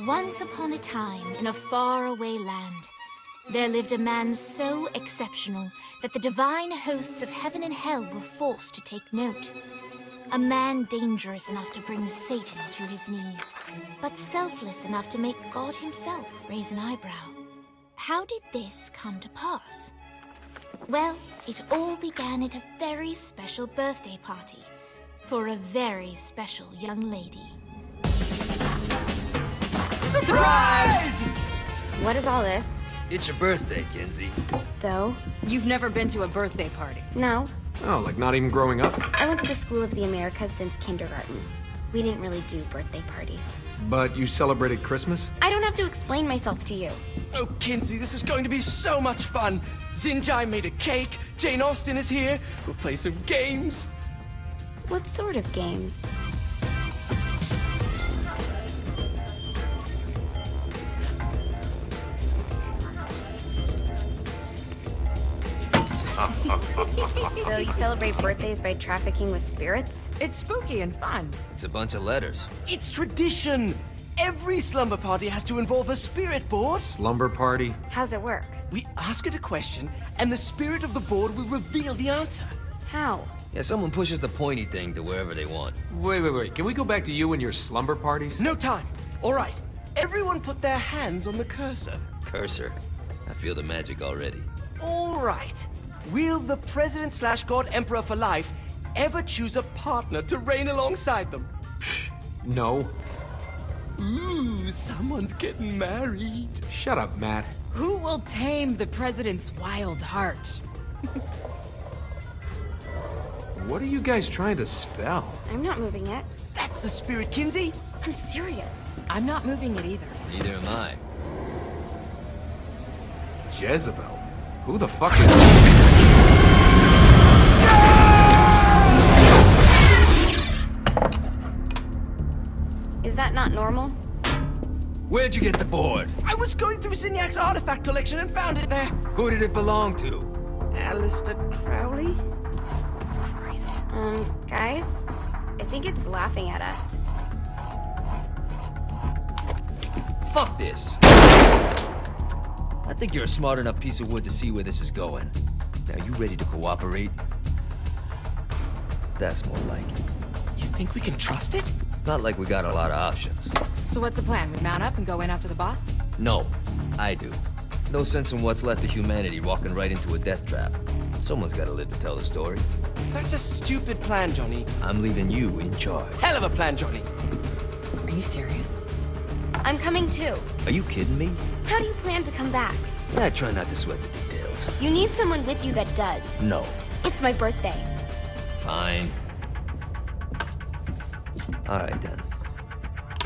Once upon a time, in a faraway land, there lived a man so exceptional that the divine hosts of heaven and hell were forced to take note. A man dangerous enough to bring Satan to his knees, but selfless enough to make God himself raise an eyebrow. How did this come to pass? Well, it all began at a very special birthday party for a very special young lady. Surprise! What is all this? It's your birthday, Kinsey. So? You've never been to a birthday party? No. Oh, like not even growing up? I went to the School of the Americas since kindergarten. We didn't really do birthday parties. But you celebrated Christmas? I don't have to explain myself to you. Oh, Kinsey, this is going to be so much fun. Xinjai made a cake, Jane Austen is here, we'll play some games. What sort of games? So you celebrate birthdays by trafficking with spirits? It's spooky and fun. It's a bunch of letters. It's tradition. Every slumber party has to involve a spirit board. Slumber party? How's it work? We ask it a question, and the spirit of the board will reveal the answer. How? Yeah, someone pushes the pointy thing to wherever they want. Wait. Can we go back to you and your slumber parties? No time. All right. Everyone put their hands on the cursor. Cursor. I feel the magic already. All right. Will the President/God Emperor for life ever choose a partner to reign alongside them? No. Ooh, someone's getting married. Shut up, Matt. Who will tame the president's wild heart? What are you guys trying to spell? I'm not moving it. That's the spirit, Kinsey. I'm serious. I'm not moving it either. Neither am I. Jezebel? Who the fuck is... Is that not normal? Where'd you get the board? I was going through Zinniac's artifact collection and found it there. Who did it belong to? Alistair Crowley? Christ. Guys? I think it's laughing at us. Fuck this. I think you're a smart enough piece of wood to see where this is going. Now, you ready to cooperate? That's more like it. You think we can trust it? It's not like we got a lot of options. So what's the plan? We mount up and go in after the boss? No, I do. No sense in what's left of humanity walking right into a death trap. Someone's gotta live to tell the story. That's a stupid plan, Johnny. I'm leaving you in charge. Hell of a plan, Johnny. Are you serious? I'm coming too. Are you kidding me? How do you plan to come back? I try not to sweat the details. You need someone with you that does. No. It's my birthday. Fine. Alright then.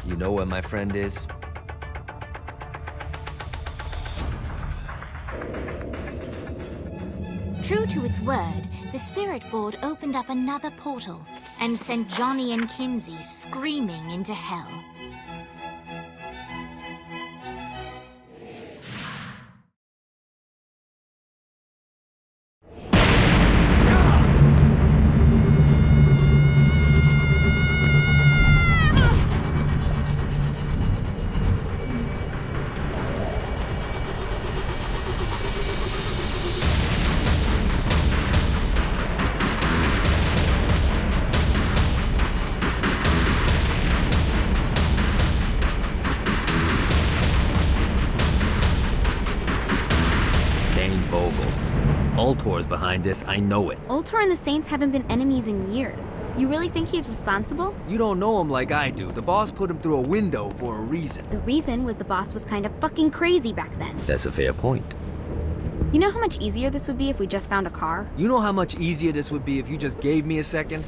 You know where my friend is? True to its word, the spirit board opened up another portal and sent Johnny and Kinsey screaming into hell. Ultor's behind this, I know it. Ultor and the Saints haven't been enemies in years. You really think he's responsible? You don't know him like I do. The boss put him through a window for a reason. The reason was the boss was kind of fucking crazy back then. That's a fair point. You know how much easier this would be if we just found a car? You know how much easier this would be if you just gave me a second?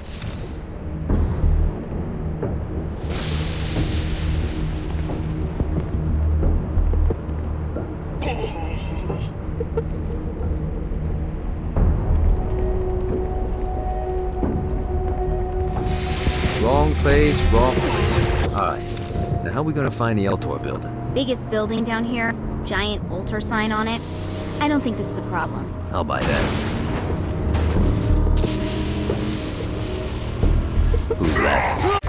Wrong place, wrong place. Alright. Now how are we gonna find the Eltor building? Biggest building down here, giant Ultor sign on it. I don't think this is a problem. I'll buy that. Who's that?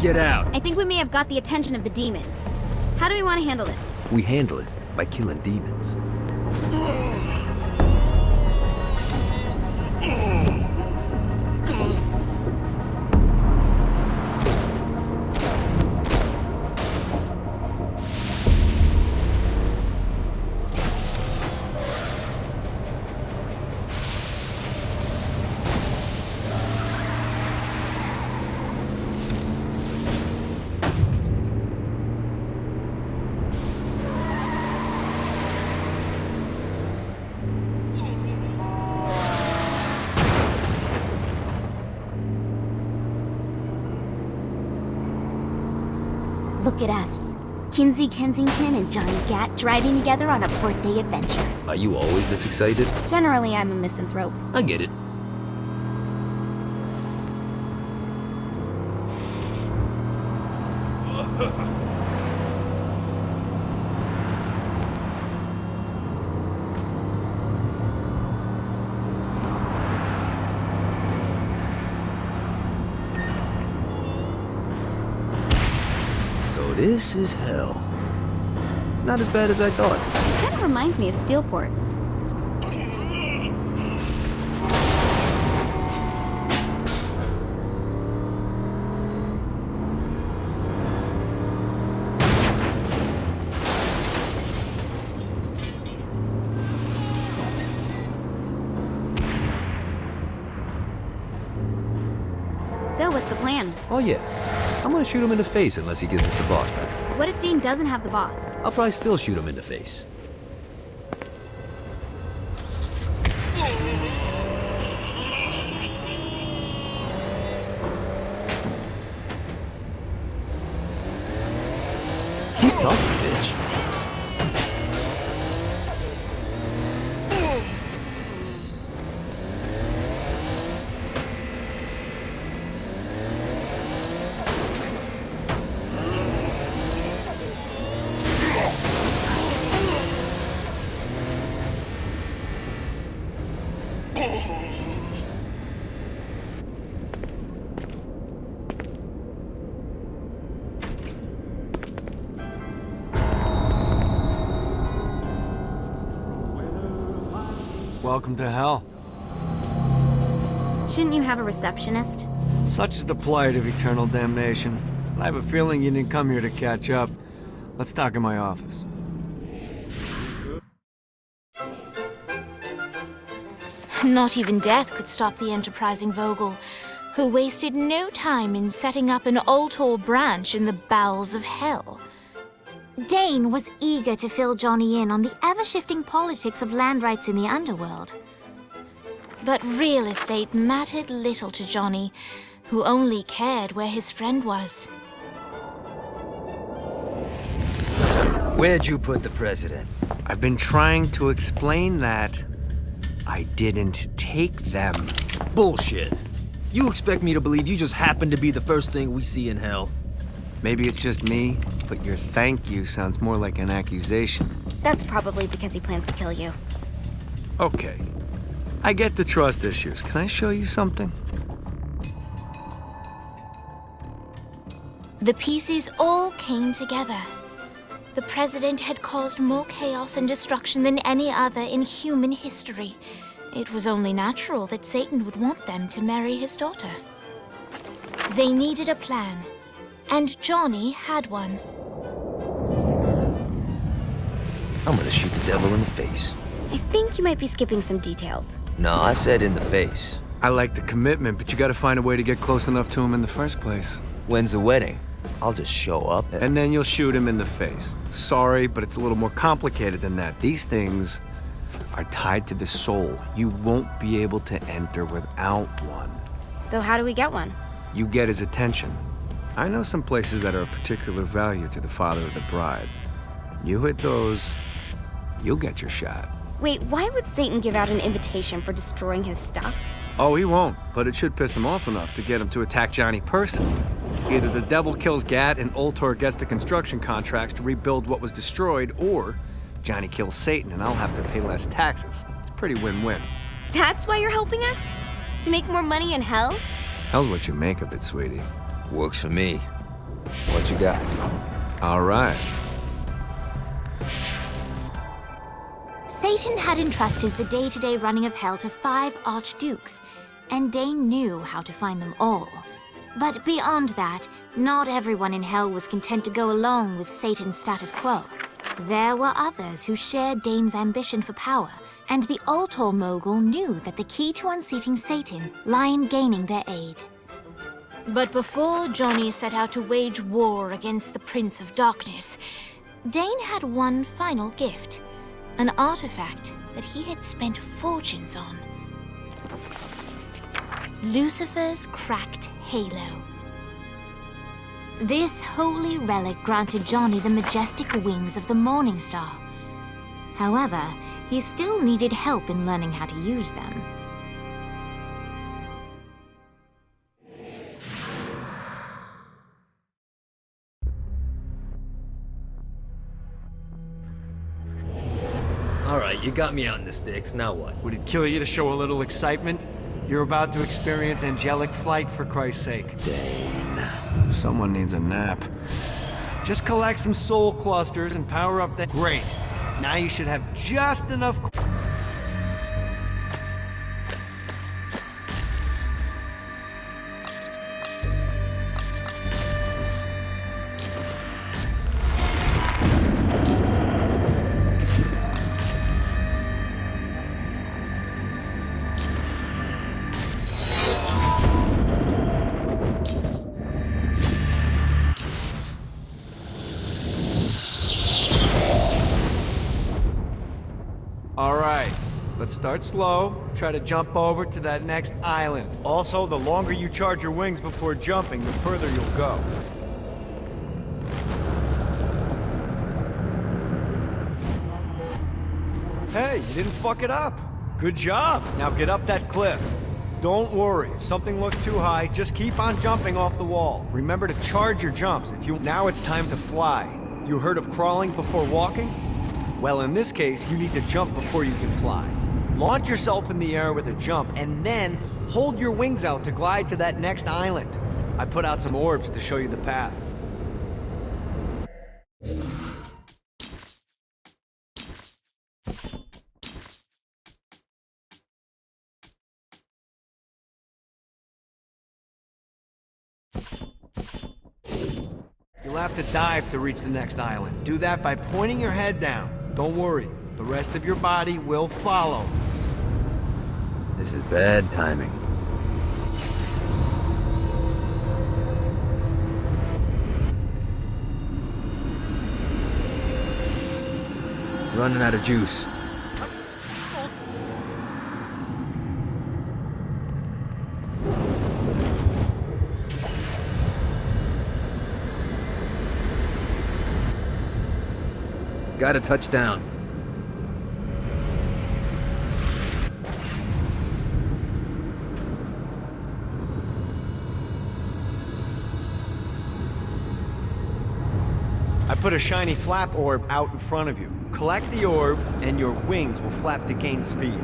Get out. I think we may have got the attention of the demons. How do we want to handle this? We handle it by killing demons. Look at us. Kinsey Kensington and Johnny Gat driving together on a birthday adventure. Are you always this excited? Generally, I'm a misanthrope. I get it. So this is hell. Not as bad as I thought. It kind of reminds me of Steelport. So, what's the plan? Oh yeah. I'm gonna shoot him in the face unless he gives us the boss back. What if Dane doesn't have the boss? I'll probably still shoot him in the face. Keep talking, bitch. Welcome to hell. Shouldn't you have a receptionist? Such is the plight of eternal damnation. I have a feeling you didn't come here to catch up. Let's talk in my office. Not even death could stop the enterprising Vogel, who wasted no time in setting up an Ultor branch in the bowels of hell. Dane was eager to fill Johnny in on the ever-shifting politics of land rights in the underworld. But real estate mattered little to Johnny, who only cared where his friend was. Where'd you put the president? I've been trying to explain that. I didn't take them. Bullshit. You expect me to believe you just happened to be the first thing we see in hell? Maybe it's just me, but your thank you sounds more like an accusation. That's probably because he plans to kill you. Okay. I get the trust issues. Can I show you something? The pieces all came together. The president had caused more chaos and destruction than any other in human history. It was only natural that Satan would want them to marry his daughter. They needed a plan, and Johnny had one. I'm gonna shoot the devil in the face. I think you might be skipping some details. No, I said in the face. I like the commitment, but you gotta find a way to get close enough to him in the first place. When's the wedding? I'll just show up. And then you'll shoot him in the face. Sorry, but it's a little more complicated than that. These things are tied to the soul. You won't be able to enter without one. So how do we get one? You get his attention. I know some places that are of particular value to the father of the bride. You hit those, you'll get your shot. Wait, why would Satan give out an invitation for destroying his stuff? Oh, he won't, but it should piss him off enough to get him to attack Johnny personally. Either the devil kills Gat and Ultor gets the construction contracts to rebuild what was destroyed, or Johnny kills Satan and I'll have to pay less taxes. It's pretty win-win. That's why you're helping us? To make more money in hell? Hell's what you make of it, sweetie. Works for me. What you got? All right. Satan had entrusted the day-to-day running of Hell to 5 archdukes, and Dane knew how to find them all. But beyond that, not everyone in Hell was content to go along with Satan's status quo. There were others who shared Dane's ambition for power, and the Ultor mogul knew that the key to unseating Satan lay in gaining their aid. But before Johnny set out to wage war against the Prince of Darkness, Dane had one final gift. An artifact that he had spent fortunes on. Lucifer's cracked halo. This holy relic granted Johnny the majestic wings of the Morning Star. However, he still needed help in learning how to use them. Alright, you got me out in the sticks, now what? Would it kill you to show a little excitement? You're about to experience angelic flight, for Christ's sake. Dane. Someone needs a nap. Just collect some soul clusters and power up that... Great. Now you should have just enough... Alright, let's start slow. Try to jump over to that next island. Also, the longer you charge your wings before jumping, the further you'll go. Hey, you didn't fuck it up. Good job. Now get up that cliff. Don't worry, if something looks too high, just keep on jumping off the wall. Remember to charge your jumps. Now it's time to fly. You heard of crawling before walking? Well, in this case, you need to jump before you can fly. Launch yourself in the air with a jump, and then hold your wings out to glide to that next island. I put out some orbs to show you the path. You'll have to dive to reach the next island. Do that by pointing your head down. Don't worry, the rest of your body will follow. This is bad timing. Running out of juice. Got a touchdown. I put a shiny flap orb out in front of you. Collect the orb, and your wings will flap to gain speed.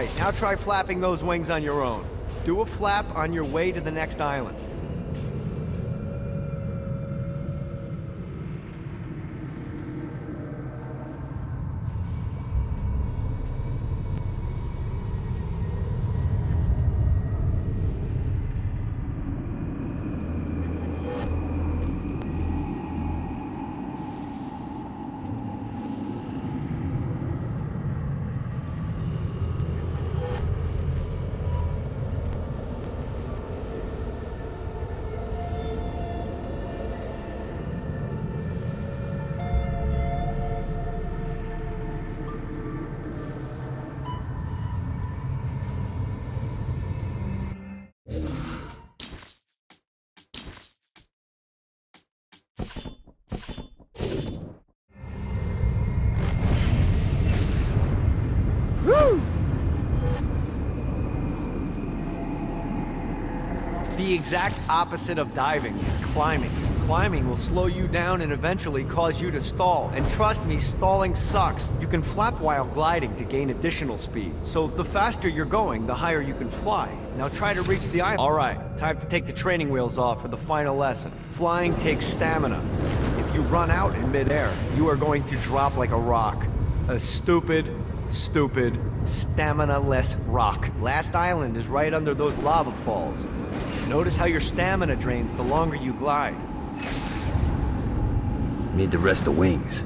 right, now try flapping those wings on your own. Do a flap on your way to the next island. The exact opposite of diving is climbing. Climbing will slow you down and eventually cause you to stall. And trust me, stalling sucks. You can flap while gliding to gain additional speed. So the faster you're going, the higher you can fly. Now try to reach the island. All right, time to take the training wheels off for the final lesson. Flying takes stamina. If you run out in midair, you are going to drop like a rock. A stupid, stamina-less rock. Last island is right under those lava falls. Notice how your stamina drains the longer you glide. Need to rest the wings.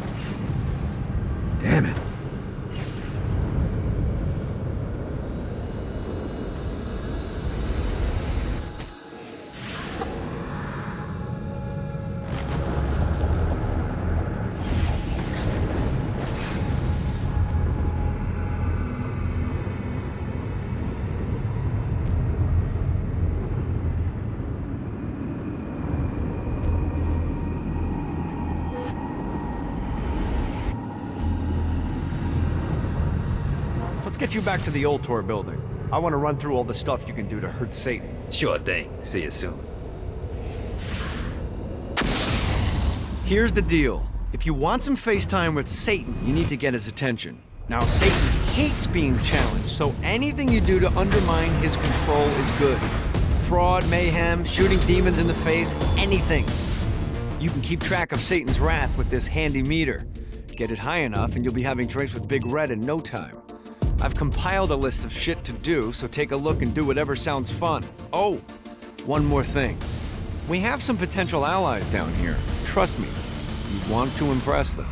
Damn it. Let's get you back to the Ultor building. I want to run through all the stuff you can do to hurt Satan. Sure thing. See you soon. Here's the deal. If you want some FaceTime with Satan, you need to get his attention. Now, Satan hates being challenged, so anything you do to undermine his control is good. Fraud, mayhem, shooting demons in the face, anything. You can keep track of Satan's wrath with this handy meter. Get it high enough and you'll be having drinks with Big Red in no time. I've compiled a list of shit to do, so take a look and do whatever sounds fun. Oh, one more thing. We have some potential allies down here. Trust me, you want to impress them.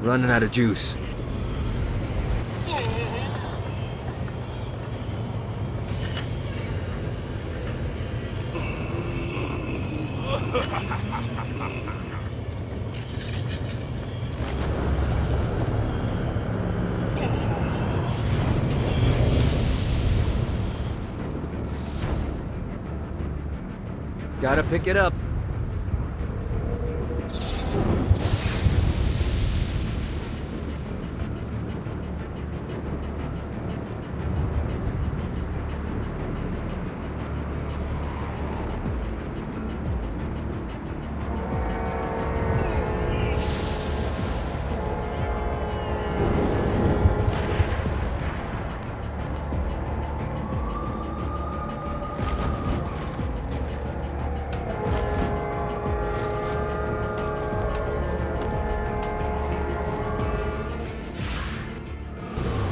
Running out of juice. Gotta pick it up.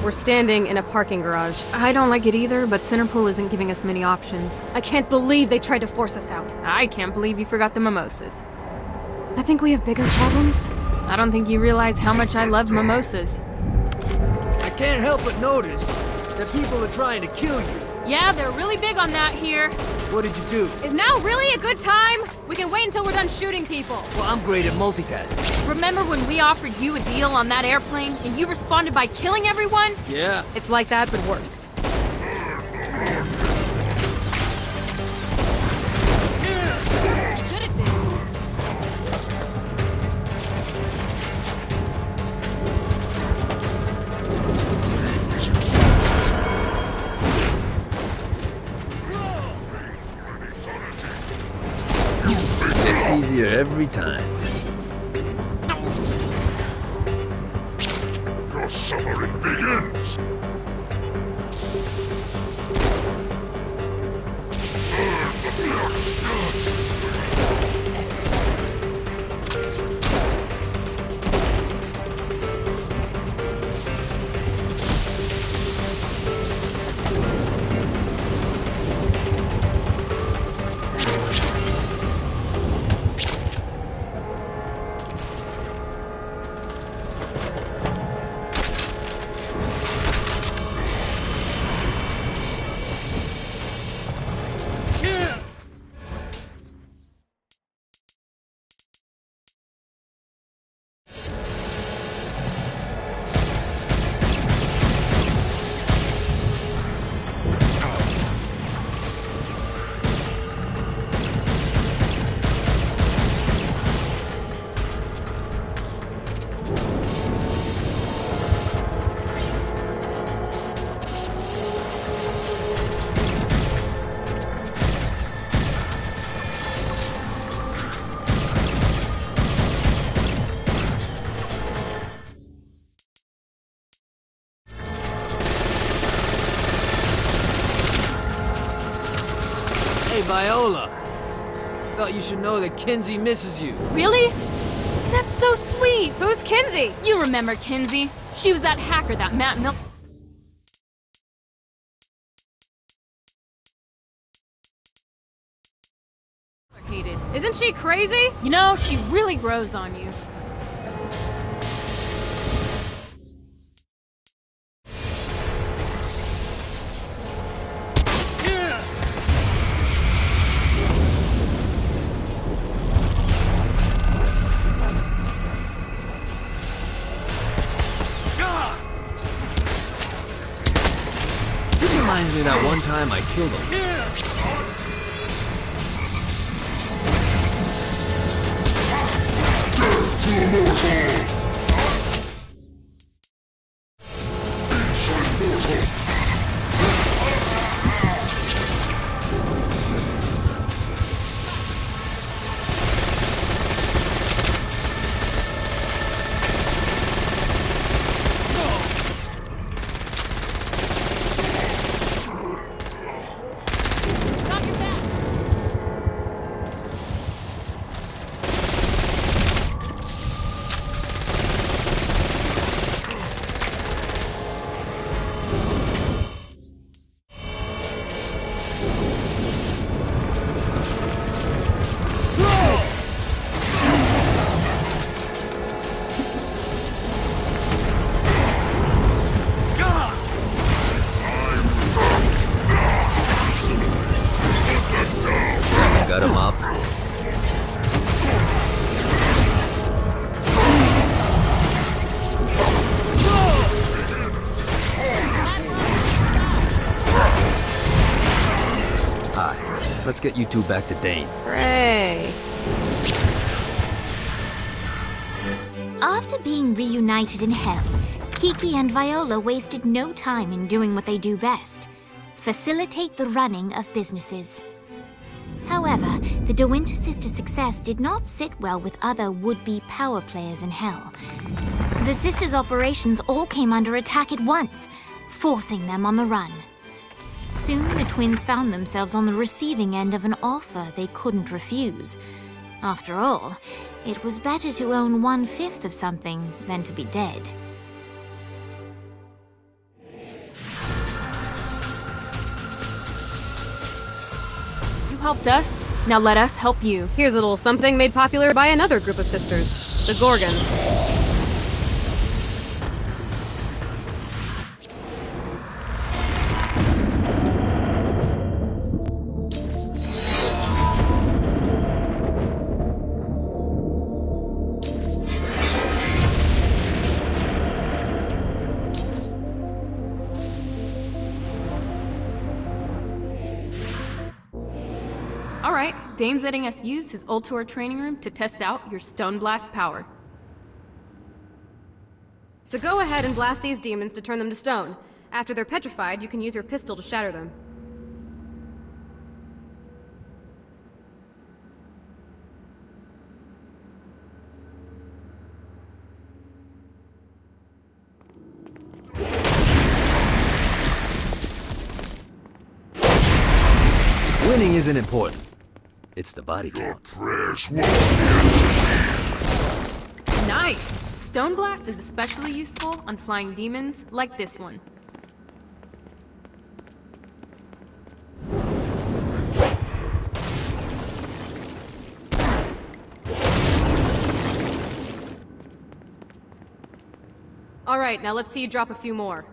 We're standing in a parking garage. I don't like it either, but Centerpool isn't giving us many options. I can't believe they tried to force us out. I can't believe you forgot the mimosas. I think we have bigger problems. I don't think you realize how much I love mimosas. I can't help but notice that people are trying to kill you. Yeah, they're really big on that here. What did you do? Is now really a good time? We can wait until we're done shooting people. Well, I'm great at multitasking. Remember when we offered you a deal on that airplane and you responded by killing everyone? Yeah. It's like that, but worse. Good at this. It's easier every time. Your suffering begins! Hey, Viola. Thought you should know that Kinsey misses you. Really? That's so sweet. Who's Kinsey? You remember Kinsey? She was that hacker that Matt Mil- hated. Isn't she crazy? You know, she really grows on you. This reminds me of that one time I killed him. get you two back to Dane. Hooray. After being reunited in Hell, Kiki and Viola wasted no time in doing what they do best: facilitate the running of businesses. However, the De Winter sisters' success did not sit well with other would-be power players in Hell. The sisters' operations all came under attack at once, forcing them on the run. Soon, the twins found themselves on the receiving end of an offer they couldn't refuse. After all, it was better to own 1/5 of something than to be dead. You helped us, now let us help you. Here's a little something made popular by another group of sisters, the Gorgons. Alright, Dane's letting us use his Ultor training room to test out your Stone Blast power. So go ahead and blast these demons to turn them to stone. After they're petrified, you can use your pistol to shatter them. Winning isn't important. It's the body count. Prayers won't be Nice! Stone Blast is especially useful on flying demons like this one. Alright, now let's see you drop a few more.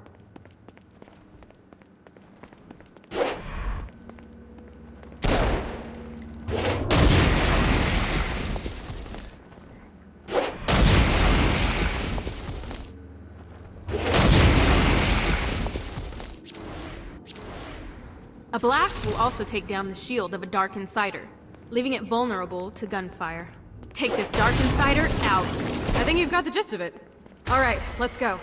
A blast will also take down the shield of a Dark Insider, leaving it vulnerable to gunfire. Take this Dark Insider out. I think you've got the gist of it. Alright, let's go.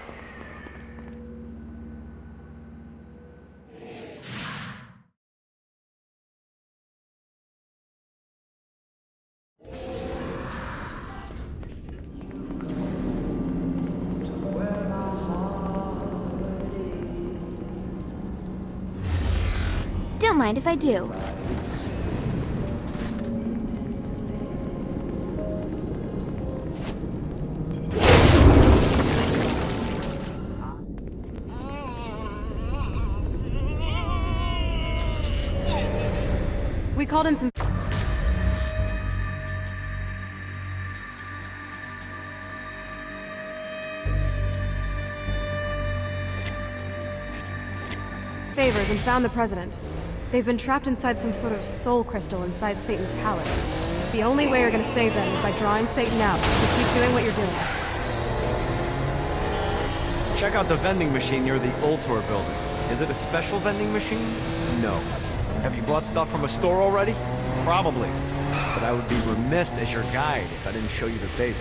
Don't mind if I do. We called in some favors and found the president. They've been trapped inside some sort of soul crystal inside Satan's palace. The only way you're gonna save them is by drawing Satan out, so keep doing what you're doing. Check out the vending machine near the Ultor building. Is it a special vending machine? No. Have you bought stuff from a store already? Probably. But I would be remiss as your guide if I didn't show you the basics.